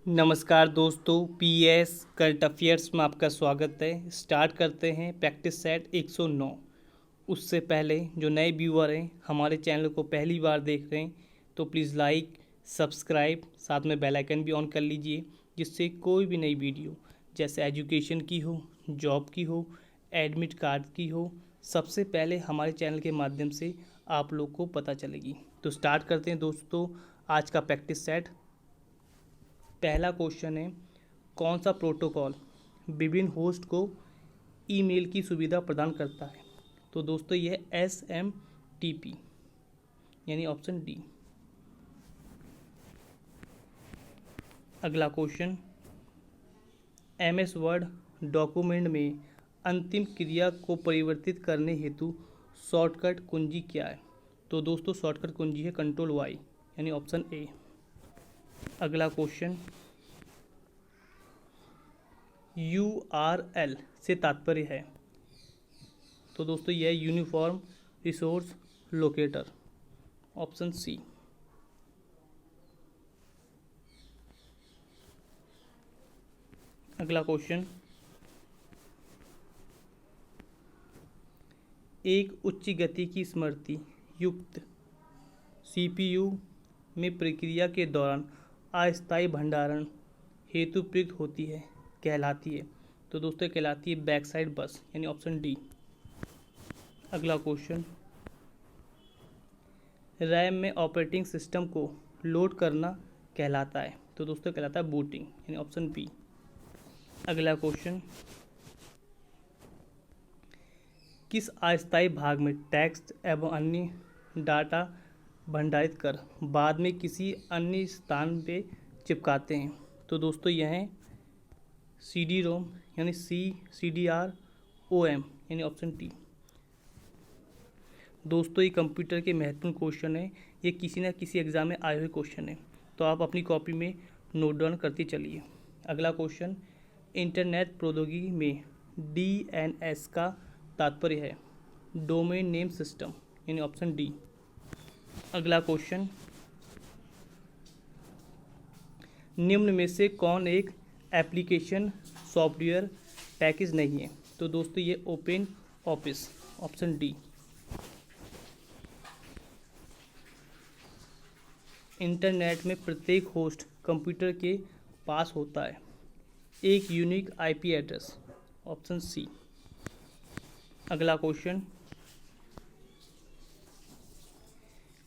नमस्कार दोस्तों, PS current affairs में आपका स्वागत है। स्टार्ट करते हैं प्रैक्टिस सेट 109। उससे पहले जो नए व्यूअर हैं, हमारे चैनल को पहली बार देख रहे हैं, तो प्लीज़ लाइक, सब्सक्राइब, साथ में बेल आइकन भी ऑन कर लीजिए, जिससे कोई भी नई वीडियो जैसे एजुकेशन की हो, जॉब की हो, एडमिट कार्ड की हो, सबसे पहले हमारे चैनल के माध्यम से आप लोग को पता चलेगी। तो स्टार्ट करते हैं दोस्तों आज का प्रैक्टिस सेट। पहला क्वेश्चन है, कौन सा प्रोटोकॉल विभिन्न होस्ट को ईमेल की सुविधा प्रदान करता है? तो दोस्तों यह SMTP यानी ऑप्शन डी। अगला क्वेश्चन, MS वर्ड डॉक्यूमेंट में अंतिम क्रिया को परिवर्तित करने हेतु शॉर्टकट कुंजी क्या है? तो दोस्तों शॉर्टकट कुंजी है Ctrl+Y यानी ऑप्शन ए। अगला क्वेश्चन, URL से तात्पर्य है? तो दोस्तों यह uniform resource locator, option C. अगला क्वेश्चन, एक उच्च गति की स्मृति युक्त CPU में प्रक्रिया के दौरान अस्थायी भंडारण हेतु प्रयुक्त होती है कहलाती है? तो दोस्तों कहलाती है बैक साइड बस यानी ऑप्शन डी। अगला क्वेश्चन, रैम में ऑपरेटिंग सिस्टम को लोड करना कहलाता है? तो दोस्तों कहलाता है बूटिंग यानी ऑप्शन बी। अगला क्वेश्चन, किस अस्थायी भाग में टेक्स्ट एवं अन्य डाटा भंडारित कर बाद में किसी अन्य स्थान पे चिपकाते हैं? तो दोस्तों यह है CD-ROM यानी CDR-OM यानी ऑप्शन टी। दोस्तों ये कंप्यूटर के महत्वपूर्ण क्वेश्चन है, ये किसी न किसी एग्जाम में आए हुए क्वेश्चन है, तो आप अपनी कॉपी में नोट डाउन करते चलिए। अगला क्वेश्चन, इंटरनेट प्रौद्योगिकी में DNS का तात्पर्य है डोमेन नेम सिस्टम यानी ऑप्शन डी। अगला क्वेश्चन, निम्न में से कौन एक एप्लीकेशन सॉफ्टवेयर पैकेज नहीं है? तो दोस्तों ये open office, option D. Internet में प्रत्येक होस्ट कंप्यूटर के पास होता है एक unique IP address, option C. अगला क्वेश्चन,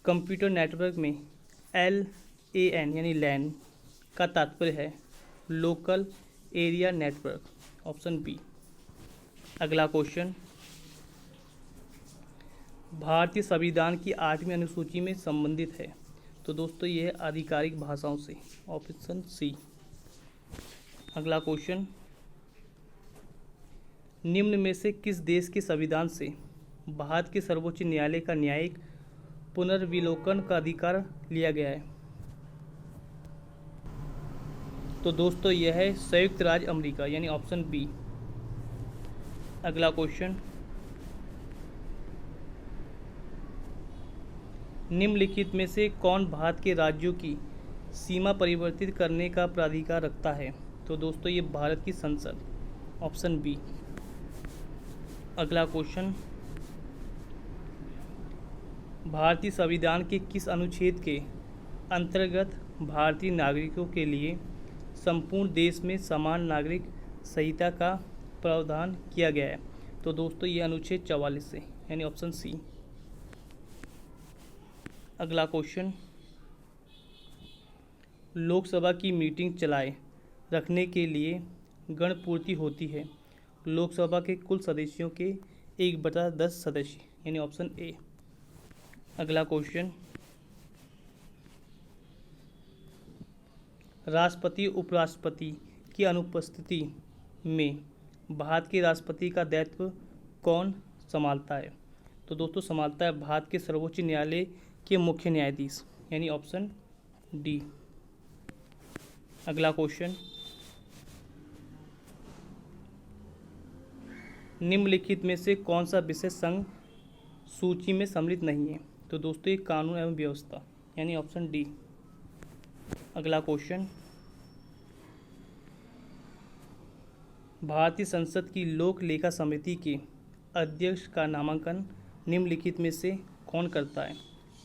कंप्यूटर नेटवर्क में LAN यानी लैन का तात्पर्य है local area network, option B. अगला क्वेश्चन, भारतीय संविधान की 8वीं अनुसूची में संबंधित है? तो दोस्तों यह आधिकारिक भाषाओं से, ऑप्शन सी। अगला क्वेश्चन, निम्न में से किस देश के संविधान से भारत के सर्वोच्च न्यायालय का न्यायिक पुनर्विलोकन का अधिकार लिया गया है? तो दोस्तों यह है संयुक्त राज्य अमेरिका यानी ऑप्शन बी। अगला क्वेश्चन, निम्नलिखित में से कौन भारत के राज्यों की सीमा परिवर्तित करने का प्राधिकार रखता है? तो दोस्तों ये भारत की संसद, ऑप्शन बी। अगला क्वेश्चन, भारतीय संविधान के किस अनुच्छेद के अंतर्गत भारतीय नागरिकों के लिए संपूर्ण देश में समान नागरिक संहिता का प्रावधान किया गया है? तो दोस्तों ये अनुच्छेद 44 से यानी ऑप्शन सी। अगला क्वेश्चन, लोकसभा की मीटिंग चलाए रखने के लिए गणपूर्ति होती है लोकसभा के कुल सदस्यों के 1/10 सदस्य यानी ऑप्शन ए। अगला क्वेश्चन, राष्ट्रपति उपराष्ट्रपति की अनुपस्थिति में भारत के राष्ट्रपति का दायित्व कौन संभालता है? तो दोस्तों संभालता है भारत के सर्वोच्च न्यायालय के मुख्य न्यायाधीश यानी ऑप्शन डी। अगला क्वेश्चन, निम्नलिखित में से कौन सा विषय संघ सूची में सम्मिलित नहीं है? तो दोस्तों ये कानून एवं व्यवस्था यानी ऑप्शन डी। अगला क्वेश्चन, भारतीय संसद की लोक लेखा समिति के अध्यक्ष का नामांकन निम्नलिखित में से कौन करता है?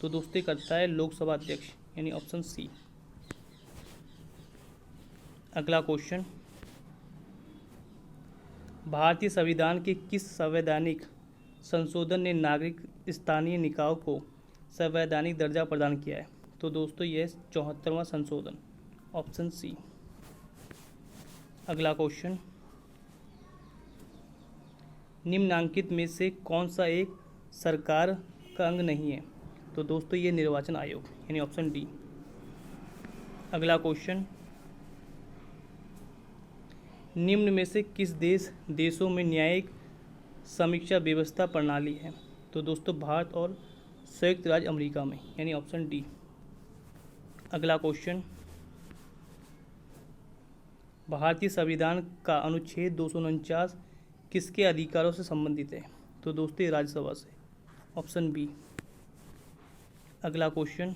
तो दोस्तों करता है लोकसभा अध्यक्ष, यानी ऑप्शन सी। अगला क्वेश्चन, भारतीय संविधान के किस संवैधानिक संशोधन ने नागरिक स्थानीय निकायों को संवैधानिक दर्जा प्रदान किया है? तो दोस्तों यह 74वां संशोधन, ऑप्शन सी। अगला क्वेश्चन, निम्नांकित में से कौन सा एक सरकार का अंग नहीं है? तो दोस्तों ये निर्वाचन आयोग, यानी ऑप्शन डी। अगला क्वेश्चन, निम्न में से किस देशों में न्यायिक समीक्षा व्यवस्था प्रणाली है? तो दोस्तों भारत और संयुक्त राज्य अमेरिका में, यानी ऑप्शन डी। अगला क्वेश्चन, भारतीय संविधान का अनुच्छेद 249 किसके अधिकारों से संबंधित है? तो दोस्तों राज्यसभा से, ऑप्शन बी। अगला क्वेश्चन,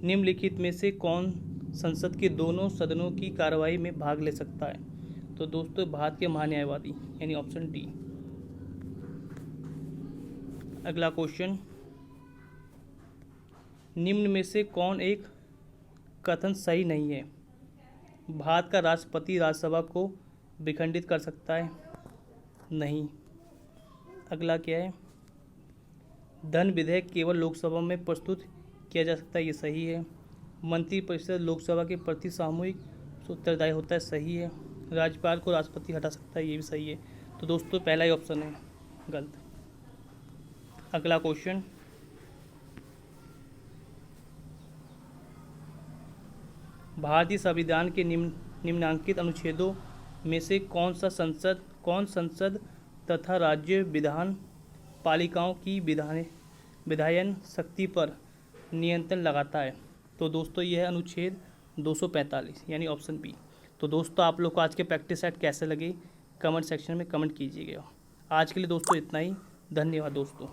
निम्नलिखित में से कौन संसद के दोनों सदनों की कार्रवाई में भाग ले सकता है? तो दोस्तों भारत के महान्यायवादी, यानी ऑप्शन डी। अगला क्वेश्चन, निम्न में से कौन एक कथन सही नहीं है? भारत का राष्ट्रपति राज्यसभा को विखंडित कर सकता है? नहीं। अगला क्या है? धन विधेयक केवल लोकसभा में प्रस्तुत किया जा सकता है, ये सही है। मंत्रिपरिषद लोकसभा के प्रति सामूहिक उत्तरदायी होता है, सही है। राज्यपाल को राष्ट्रपति हटा सकता है, ये भी सही है। तो दोस्तों पहला ही ऑप्शन है गलत। अगला क्वेश्चन, भारतीय संविधान के निम्नांकित अनुच्छेदों में से कौन संसद तथा राज्य विधान पालिकाओं की विधायन शक्ति पर नियंत्रण लगाता है? तो दोस्तों यह है अनुच्छेद 245, यानी ऑप्शन बी। तो दोस्तों आप लोग को आज के प्रैक्टिस सेट कैसे लगे कमेंट सेक्शन में कमेंट कीजिएगा। आज के लिए दोस्तों इतना ही, धन्यवाद दोस्तों।